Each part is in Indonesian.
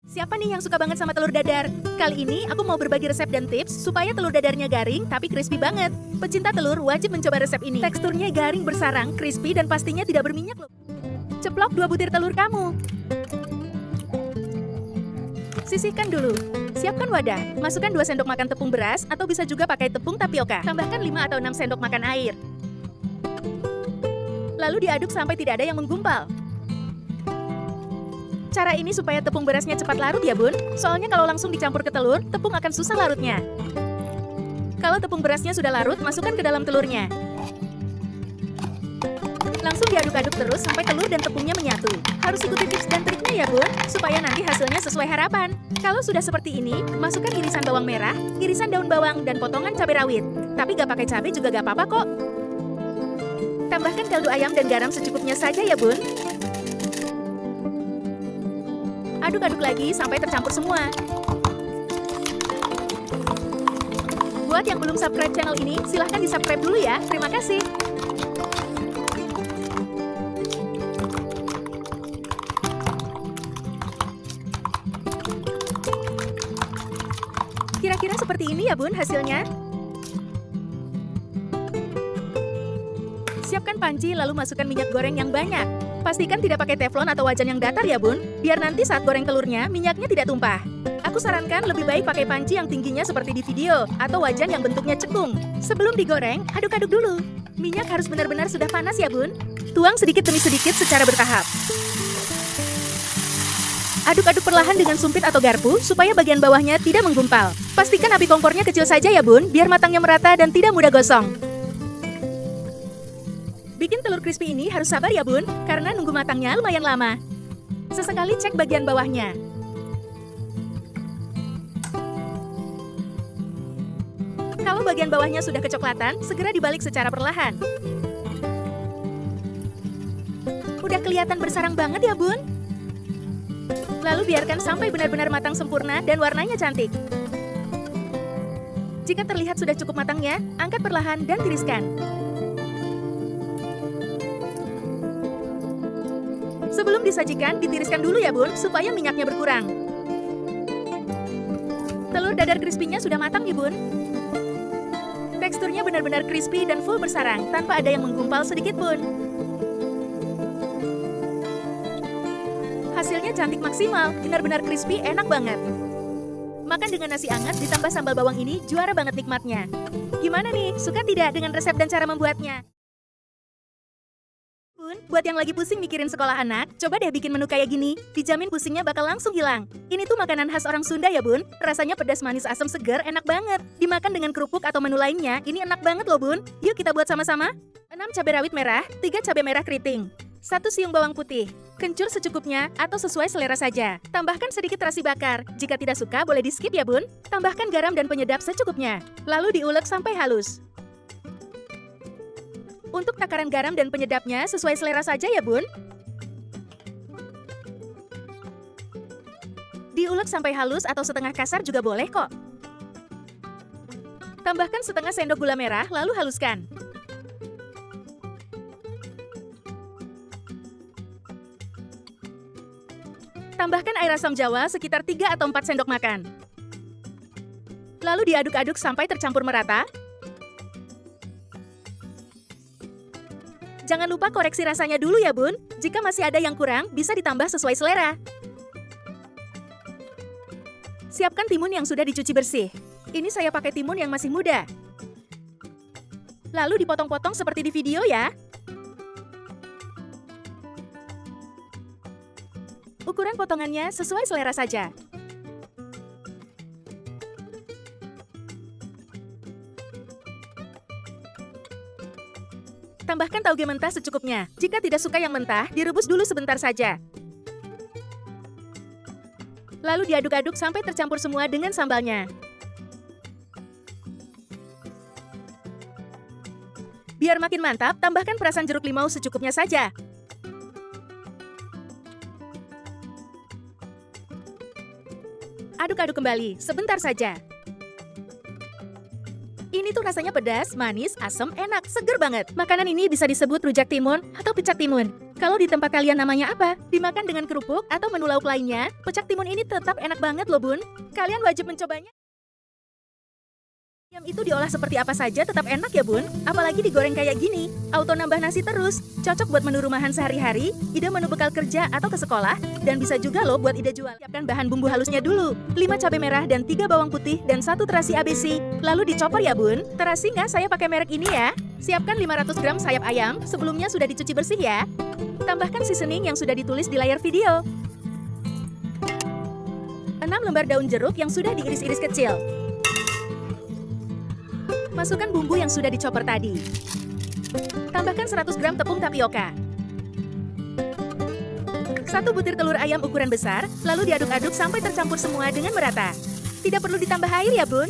Siapa nih yang suka banget sama telur dadar? Kali ini aku mau berbagi resep dan tips supaya telur dadarnya garing tapi crispy banget. Pecinta telur wajib mencoba resep ini. Teksturnya garing bersarang, crispy dan pastinya tidak berminyak loh. Ceplok 2 butir telur kamu. Sisihkan dulu. Siapkan wadah. Masukkan 2 sendok makan tepung beras atau bisa juga pakai tepung tapioka. Tambahkan 5 atau 6 sendok makan air. Lalu diaduk sampai tidak ada yang menggumpal. Cara ini supaya tepung berasnya cepat larut ya bun. Soalnya kalau langsung dicampur ke telur, tepung akan susah larutnya. Kalau tepung berasnya sudah larut, masukkan ke dalam telurnya. Langsung diaduk-aduk terus sampai telur dan tepungnya menyatu. Harus ikuti tips dan triknya ya bun, supaya nanti hasilnya sesuai harapan. Kalau sudah seperti ini, masukkan irisan bawang merah, irisan daun bawang, dan potongan cabai rawit. Tapi gak pakai cabai juga gak apa-apa kok. Tambahkan kaldu ayam dan garam secukupnya saja ya bun. Aduk-aduk lagi sampai tercampur semua. Buat yang belum subscribe channel ini, silahkan di-subscribe dulu ya. Terima kasih. Kira-kira seperti ini ya bun hasilnya. Siapkan panci lalu masukkan minyak goreng yang banyak. Pastikan tidak pakai teflon atau wajan yang datar ya bun, biar nanti saat goreng telurnya minyaknya tidak tumpah. Aku sarankan lebih baik pakai panci yang tingginya seperti di video, atau wajan yang bentuknya cekung. Sebelum digoreng, aduk-aduk dulu. Minyak harus benar-benar sudah panas ya bun. Tuang sedikit demi sedikit secara bertahap. Aduk-aduk perlahan dengan sumpit atau garpu, supaya bagian bawahnya tidak menggumpal. Pastikan api kompornya kecil saja ya bun, biar matangnya merata dan tidak mudah gosong. Bikin telur crispy ini harus sabar ya bun, karena nunggu matangnya lumayan lama. Sesekali cek bagian bawahnya. Kalau bagian bawahnya sudah kecoklatan, segera dibalik secara perlahan. Udah kelihatan bersarang banget ya bun? Lalu biarkan sampai benar-benar matang sempurna dan warnanya cantik. Jika terlihat sudah cukup matangnya, angkat perlahan dan tiriskan. Sebelum disajikan, ditiriskan dulu ya bun, supaya minyaknya berkurang. Telur dadar crispy-nya sudah matang nih bun. Teksturnya benar-benar crispy dan full bersarang, tanpa ada yang menggumpal sedikit pun. Hasilnya cantik maksimal, benar-benar crispy, enak banget. Makan dengan nasi hangat ditambah sambal bawang ini juara banget nikmatnya. Gimana nih, suka tidak dengan resep dan cara membuatnya? Buat yang lagi pusing mikirin sekolah anak, coba deh bikin menu kayak gini. Dijamin pusingnya bakal langsung hilang. Ini tuh makanan khas orang Sunda ya bun. Rasanya pedas manis asam segar enak banget. Dimakan dengan kerupuk atau menu lainnya, ini enak banget loh bun. Yuk kita buat sama-sama. 6 cabai rawit merah, 3 cabai merah keriting, 1 siung bawang putih. Kencur secukupnya atau sesuai selera saja. Tambahkan sedikit terasi bakar. Jika tidak suka boleh di skip ya bun. Tambahkan garam dan penyedap secukupnya. Lalu diulek sampai halus. Untuk takaran garam dan penyedapnya sesuai selera saja ya bun. Diulek sampai halus atau setengah kasar juga boleh kok. Tambahkan setengah sendok gula merah lalu haluskan. Tambahkan air asam jawa sekitar 3 atau 4 sendok makan. Lalu diaduk-aduk sampai tercampur merata. Jangan lupa koreksi rasanya dulu ya bun. Jika masih ada yang kurang, bisa ditambah sesuai selera. Siapkan timun yang sudah dicuci bersih. Ini saya pakai timun yang masih muda. Lalu dipotong-potong seperti di video ya. Ukuran potongannya sesuai selera saja. Tambahkan tauge mentah secukupnya. Jika tidak suka yang mentah, direbus dulu sebentar saja. Lalu diaduk-aduk sampai tercampur semua dengan sambalnya. Biar makin mantap, tambahkan perasan jeruk limau secukupnya saja. Aduk-aduk kembali, sebentar saja. Ini tuh rasanya pedas, manis, asam, enak, seger banget. Makanan ini bisa disebut rujak timun atau pecak timun. Kalau di tempat kalian namanya apa? Dimakan dengan kerupuk atau menu lauk lainnya, pecak timun ini tetap enak banget loh bun. Kalian wajib mencobanya. Ayam itu diolah seperti apa saja tetap enak ya bun. Apalagi digoreng kayak gini, auto nambah nasi terus. Cocok buat menu rumahan sehari-hari, ide menu bekal kerja atau ke sekolah, dan bisa juga loh buat ide jual. Siapkan bahan bumbu halusnya dulu, 5 cabai merah dan 3 bawang putih dan 1 terasi ABC. Lalu dicopor ya bun. Terasi nggak, saya pakai merek ini ya. Siapkan 500 gram sayap ayam, sebelumnya sudah dicuci bersih ya. Tambahkan seasoning yang sudah ditulis di layar video. 6 lembar daun jeruk yang sudah diiris-iris kecil. Masukkan bumbu yang sudah dicopor tadi. Tambahkan 100 gram tepung tapioka. 1 butir telur ayam ukuran besar, lalu diaduk-aduk sampai tercampur semua dengan merata. Tidak perlu ditambah air ya bun.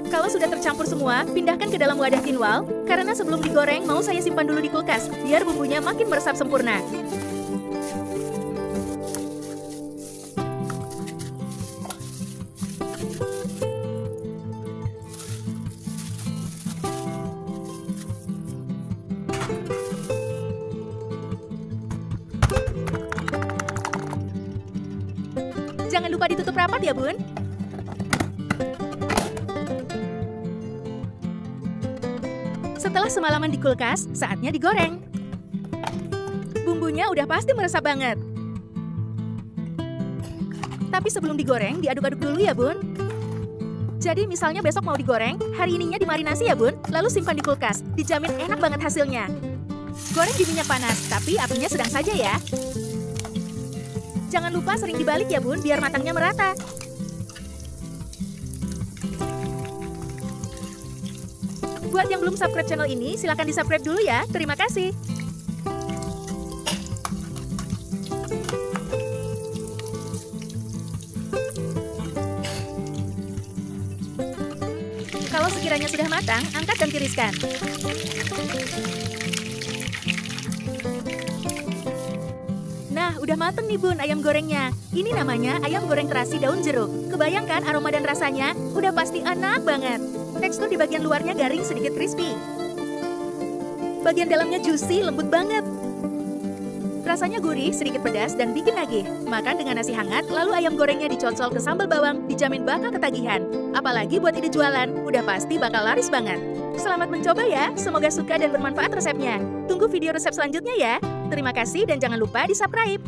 Kalau sudah tercampur semua, pindahkan ke dalam wadah tinwal, karena sebelum digoreng mau saya simpan dulu di kulkas, biar bumbunya makin meresap sempurna. Jangan lupa ditutup rapat ya bun. Setelah semalaman di kulkas, saatnya digoreng. Bumbunya udah pasti meresap banget. Tapi sebelum digoreng, diaduk-aduk dulu ya bun. Jadi misalnya besok mau digoreng, hari ininya dimarinasi ya bun, lalu simpan di kulkas. Dijamin enak banget hasilnya. Goreng di minyak panas, tapi apinya sedang saja ya. Jangan lupa sering dibalik ya bun, biar matangnya merata. Buat yang belum subscribe channel ini, silahkan di-subscribe dulu ya. Terima kasih. Kalau sekiranya sudah matang, angkat dan tiriskan. Nah, udah mateng nih bun ayam gorengnya. Ini namanya ayam goreng terasi daun jeruk. Kebayangkan aroma dan rasanya? Udah pasti enak banget. Tekstur di bagian luarnya garing sedikit crispy. Bagian dalamnya juicy, lembut banget. Rasanya gurih, sedikit pedas, dan bikin nagih. Makan dengan nasi hangat, lalu ayam gorengnya dicocol ke sambal bawang, dijamin bakal ketagihan. Apalagi buat ide jualan, udah pasti bakal laris banget. Selamat mencoba ya, semoga suka dan bermanfaat resepnya. Tunggu video resep selanjutnya ya. Terima kasih dan jangan lupa di-subscribe.